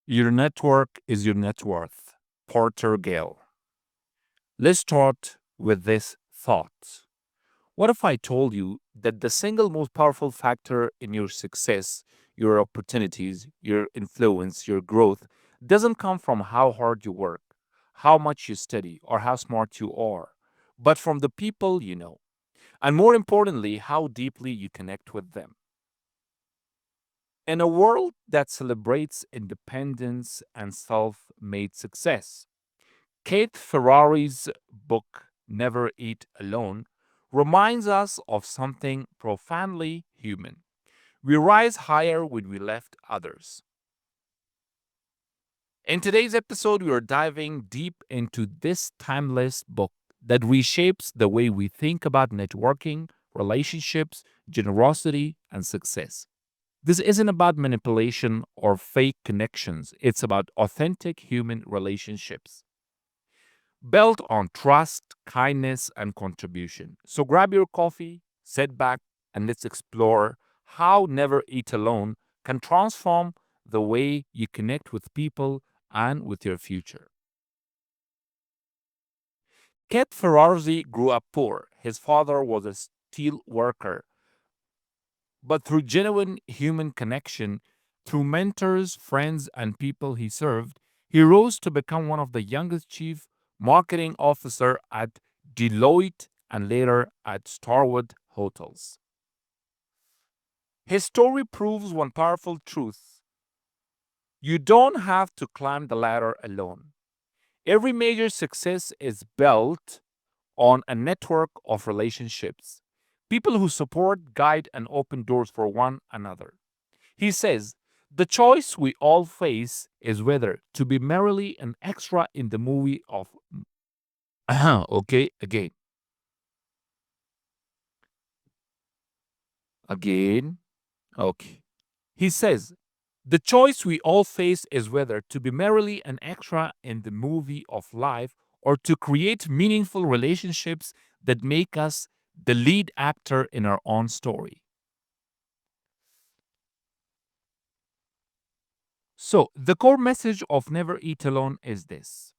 Your network is your net worth. Porter Gale. Let's start with this thought. What if I told you that the single most powerful factor in your success, your opportunities, your influence, your growth doesn't come from how hard you work, how much you study, or how smart you are, but from the people you know, and more importantly, how deeply you connect with them? In a world that celebrates independence and self made success, Keith Ferrari's book, Never Eat Alone, reminds us of something profoundly human. We rise higher when we lift others. In today's episode, we are diving deep into this timeless book that reshapes the way we think about networking, relationships, generosity, and success. This isn't about manipulation or fake connections, it's about authentic human relationships built on trust, kindness, and contribution. So grab your coffee, sit back, and let's explore how Never Eat Alone can transform the way you connect with people and with your future. Keith Ferrazzi grew up poor. His father was a steel worker, but through genuine human connection, through mentors, friends, and people he served, he rose to become one of the youngest chief marketing officer at Deloitte and later at Starwood Hotels. His story proves one powerful truth. You don't have to climb the ladder alone. Every major success is built on a network of relationships, people who support, guide, and open doors for one another. He says, the choice we all face is whether to be merely an extra in the movie of. Okay, again. Okay. He says, the choice we all face is whether to be merely an extra in the movie of life or to create meaningful relationships that make us the lead actor in our own story. So, the core message of Never Eat Alone is this: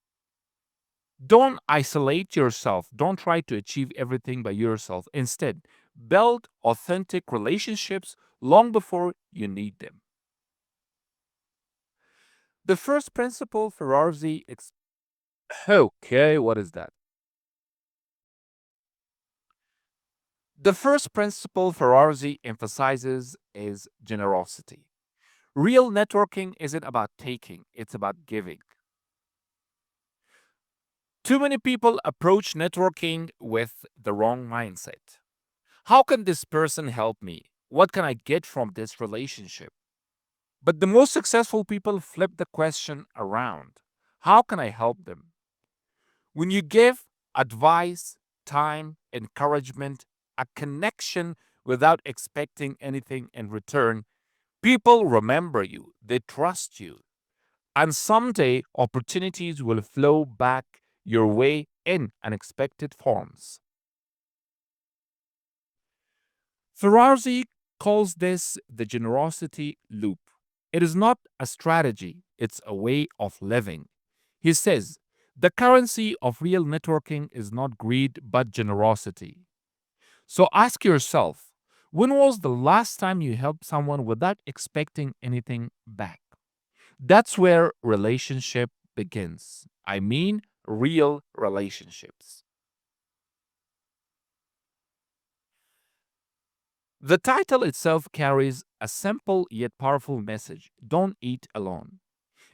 don't isolate yourself. Don't try to achieve everything by yourself. Instead, build authentic relationships long before you need them. The first principle Ferrazzi Okay, what is that? The first principle Ferrazzi emphasizes is generosity. Real networking isn't about taking, it's about giving. Too many people approach networking with the wrong mindset. How can this person help me? What can I get from this relationship? But the most successful people flip the question around. How can I help them? When you give advice, time, encouragement, a connection without expecting anything in return, people remember you, they trust you, and someday opportunities will flow back your way in unexpected forms. Ferrazzi calls this the generosity loop. It is not a strategy, it's a way of living. He says, the currency of real networking is not greed but generosity. So ask yourself, when was the last time you helped someone without expecting anything back? That's where relationship begins. I mean, real relationships. The title itself carries a simple yet powerful message: don't eat alone.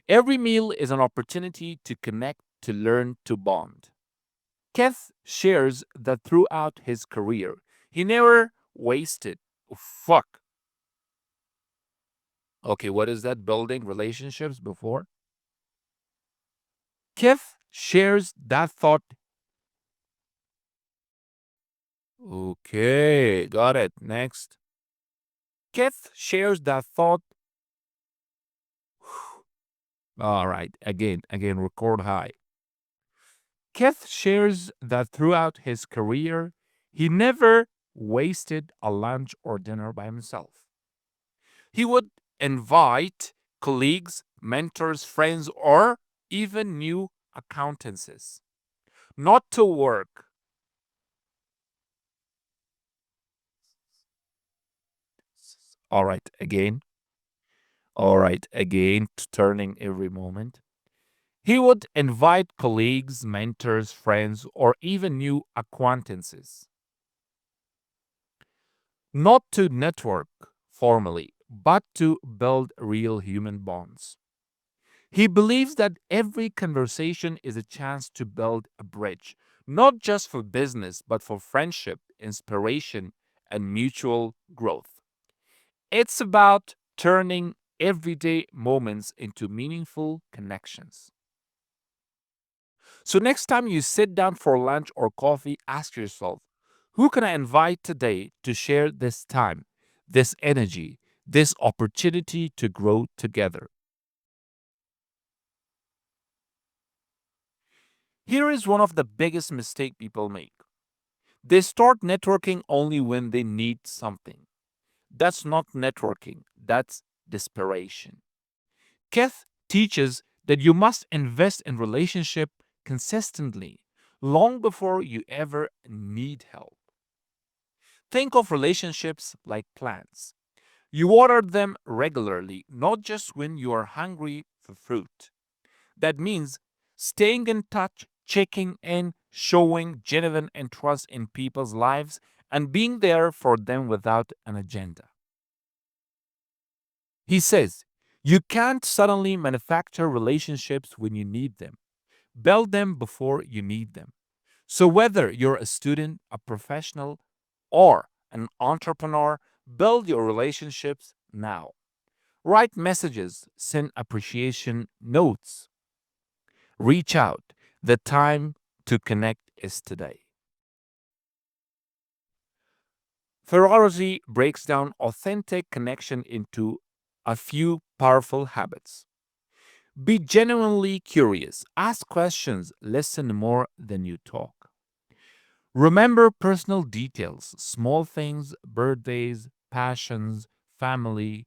Every meal is an opportunity to connect, to learn, to bond. Keith shares that throughout his career, he never wasted. Fuck. Okay, what is that? Building relationships before? Keith shares that thought. Okay, got it. Next. Keith shares that thought. All right, again, record high. Keith shares that throughout his career, he never wasted a lunch or dinner by himself. He would invite colleagues, mentors, friends, or even new acquaintances. Not to work. All right, again. All right, again, turning every moment. He would invite colleagues, mentors, friends, or even new acquaintances, not to network formally, but to build real human bonds. He believes that every conversation is a chance to build a bridge, not just for business, but for friendship, inspiration, and mutual growth. It's about turning everyday moments into meaningful connections. So, next time you sit down for lunch or coffee, ask yourself, who can I invite today to share this time, this energy, this opportunity to grow together? Here is one of the biggest mistakes people make. They start networking only when they need something. That's not networking, that's desperation. Keith teaches that you must invest in relationship consistently, long before you ever need help. Think of relationships like plants. You water them regularly, not just when you are hungry for fruit. That means staying in touch, checking in, showing genuine interest in people's lives, and being there for them without an agenda. He says, you can't suddenly manufacture relationships when you need them. Build them before you need them. So, whether you're a student, a professional, or an entrepreneur, build your relationships now. Write messages, send appreciation notes, reach out. The time to connect is today. Ferrazzi breaks down authentic connection into a few powerful habits. Be genuinely curious, ask questions, listen more than you talk. Remember personal details, small things, birthdays, passions, family.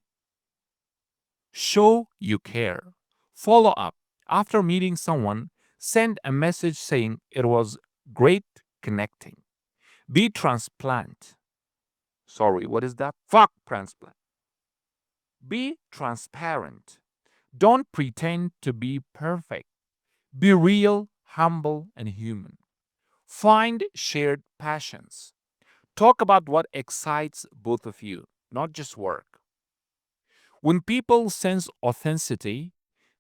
Show you care. Follow up. After meeting someone, send a message saying it was great connecting. Be transplant. Sorry, what is that? Fuck transplant. Be transparent. Don't pretend to be perfect. Be real, humble, and human. Find shared passions. Talk about what excites both of you, not just work. When people sense authenticity,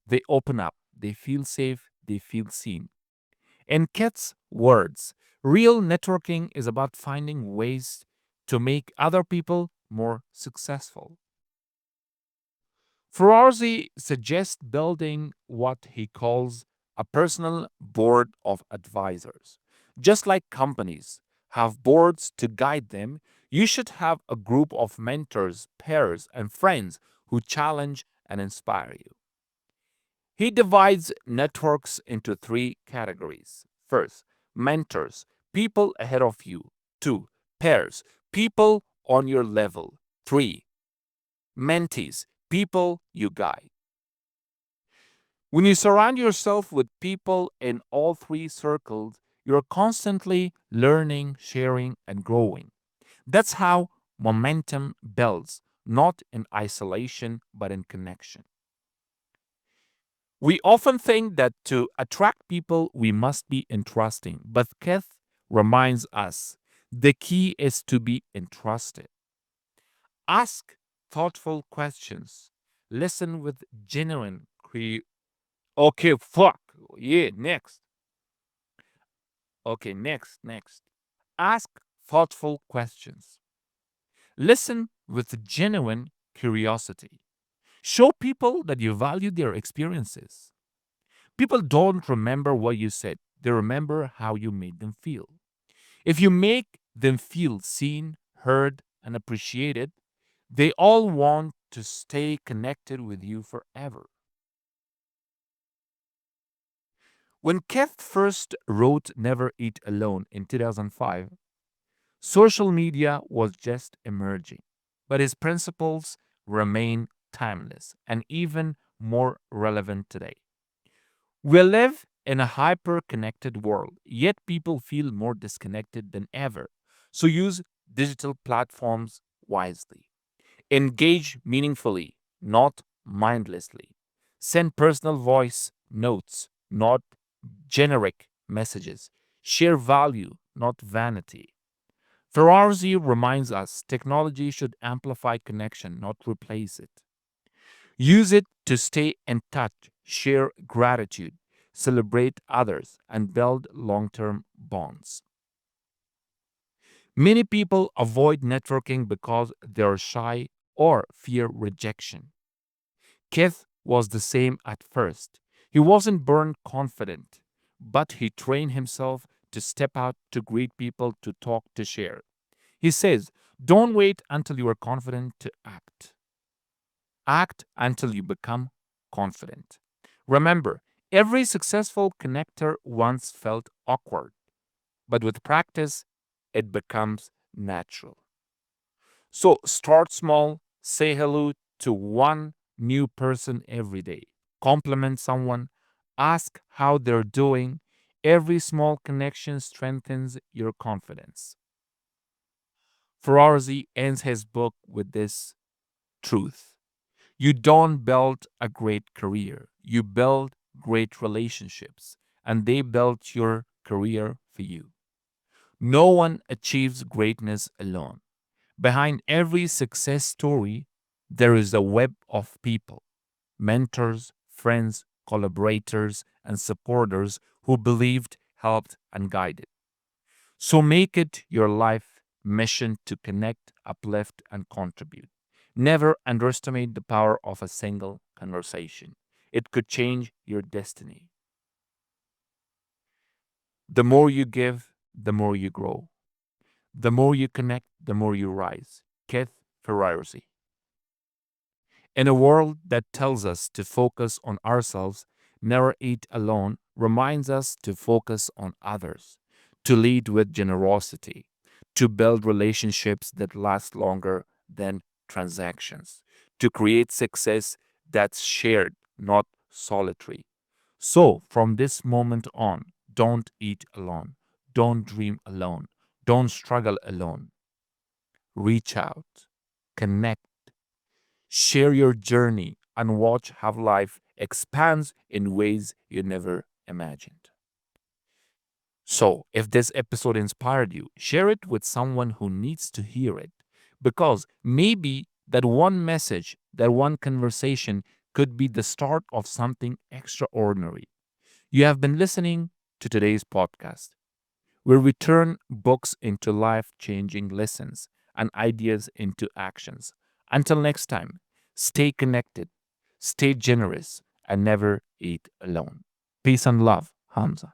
they open up, they feel safe, they feel seen. In Ket's words, real networking is about finding ways to make other people more successful. Ferrazzi suggests building what he calls a personal board of advisors. Just like companies have boards to guide them, you should have a group of mentors, peers, and friends who challenge and inspire you. He divides networks into three categories. First, mentors, people ahead of you. Two, peers, people on your level. Three, mentees, people you guide. When you surround yourself with people in all three circles, you're constantly learning, sharing, and growing. That's how momentum builds, not in isolation, but in connection. We often think that to attract people, we must be interesting, but Keith reminds us the key is to be interested. Ask thoughtful questions. Listen with genuine curiosity. Okay, fuck. Yeah, next. Okay, next. Ask thoughtful questions. Listen with genuine curiosity. Show people that you value their experiences. People don't remember what you said, they remember how you made them feel. If you make them feel seen, heard, and appreciated, they all want to stay connected with you forever. When Keith first wrote Never Eat Alone in 2005, social media was just emerging, but his principles remain timeless and even more relevant today. We live in a hyper connected world, yet people feel more disconnected than ever. So use digital platforms wisely. Engage meaningfully, not mindlessly. Send personal voice notes, not generic messages. Share value, not vanity. Ferrazzi reminds us technology should amplify connection, not replace it. Use it to stay in touch, share gratitude, celebrate others, and build long term bonds. Many people avoid networking because they're shy or fear rejection. Keith was the same at first. He wasn't born confident, but he trained himself to step out, to greet people, to talk, to share. He says, don't wait until you are confident to act. Act until you become confident. Remember, every successful connector once felt awkward, but with practice, it becomes natural. So start small, say hello to one new person every day, compliment someone, ask how they're doing. Every small connection strengthens your confidence. Ferrazzi ends his book with this truth. You don't build a great career, you build great relationships, and they built your career for you. No one achieves greatness alone. Behind every success story, there is a web of people, mentors, friends, collaborators, and supporters who believed, helped, and guided. So make it your life mission to connect, uplift, and contribute. Never underestimate the power of a single conversation. It could change your destiny. The more you give, the more you grow. The more you connect, the more you rise. Keith Ferrazzi. In a world that tells us to focus on ourselves, never eat alone reminds us to focus on others, to lead with generosity, to build relationships that last longer than transactions, to create success that's shared, not solitary. So, from this moment on, don't eat alone, don't dream alone, don't struggle alone. Reach out, connect, share your journey, and watch how life expands in ways you never imagined. So, if this episode inspired you, share it with someone who needs to hear it. Because maybe that one message, that one conversation could be the start of something extraordinary. You have been listening to today's podcast, where we turn books into life changing lessons and ideas into actions. Until next time, stay connected, stay generous, and never eat alone. Peace and love, Hamza.